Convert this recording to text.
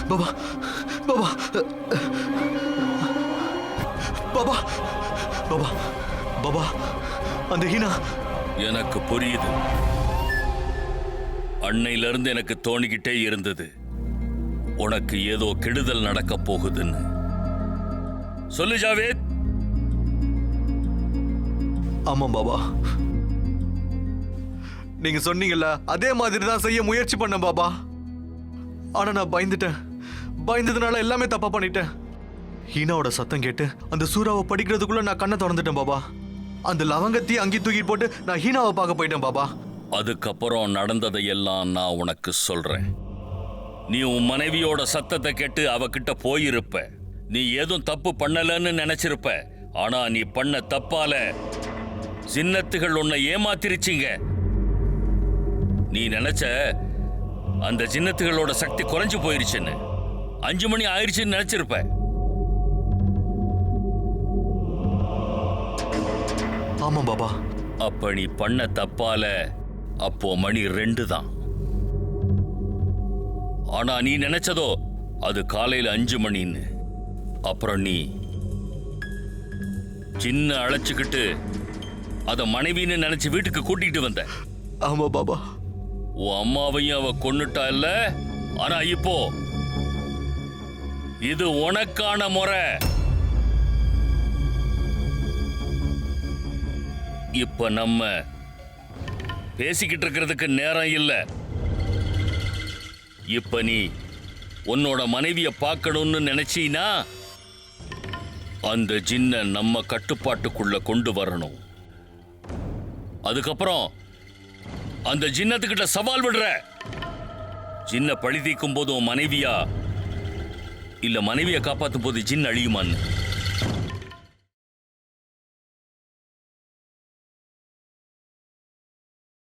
பாபா பாபா பாபா பாபா பாபா அந்த ஹீனா. எனக்கு புரியுது. அன்னையிலிருந்து எனக்கு தோணிக்கிட்டே இருந்தது உனக்கு ஏதோ கெடுதல் நடக்க போகுதுன்னு. சொல்லு ஜாவேத். ஆமா பாபா, நீங்க சொன்னீங்கல்ல அதே மாதிரி தான் செய்ய முயற்சி பண்ண பாபா. ஆனா நான் பயந்துட்டேன். பயந்ததுனால எல்லாமே தப்பா பண்ணிட்டேன். ஹீனாவோட சத்தம் கேட்டு அந்த சூறாவை படிக்கிறதுக்குள்ள நான் கண்ணை திறந்துட்டேன் பாபா. அந்த லவங்கத்தையும் அங்கி தூக்கி போட்டு நான் ஹீனாவை பார்க்க போயிட்டேன் பாபா. அதுக்கப்புறம் நடந்ததையெல்லாம் நான் உனக்கு சொல்றேன். நீ உன் மனைவியோட சத்தத்தை கேட்டு அவகிட்ட போயிருப்ப. நீ ஏதும் தப்பு பண்ணலன்னு நினைச்சிருப்ப. ஆனா நீ பண்ண தப்பால ஜின்னத்துகள் உன்னை ஏமாத்திருச்சிங்க. நீ நினைச்ச அந்த ஜின்னத்துகளோட சக்தி குறைஞ்சு போயிருச்சுன்னு, 5 மணி ஆயிடுச்சுன்னு நினைச்சிருப்ப. ஆமா பாபா. அப்ப நீ பண்ண தப்பால அப்போ மணி 2 தான். ஆனா நீ நினைச்சதோ அது காலையில 5 மணின்னு. அப்புறம் நீ சின்ன அழைச்சுக்கிட்டு அத மனைவின்னு நினைச்சு வீட்டுக்கு கூட்டிட்டு வந்த. ஆமா பாபா. உன் அம்மாவையும் அவ கொன்னுட்டா இல்ல. ஆனா இப்போ இது உனக்கான முறை. இப்ப நம்ம பேசிக்கிட்டு இருக்கிறதுக்கு நேரம் இல்ல. இப்ப நீ உன்னோட மனைவிய பார்க்கணும்னு நினைச்சீனா அந்த ஜின்ன நம்ம கட்டுப்பாட்டுக்குள்ள கொண்டு வரணும். அதுக்கப்புறம் அந்த ஜின்னத்துக்கிட்ட சவால் விடுற. ஜின்ன பழி தீக்கும் போது உன் மனைவியா இல்ல மனைவியை காப்பாத்தும் போது ஜின் அழியுமான்னு.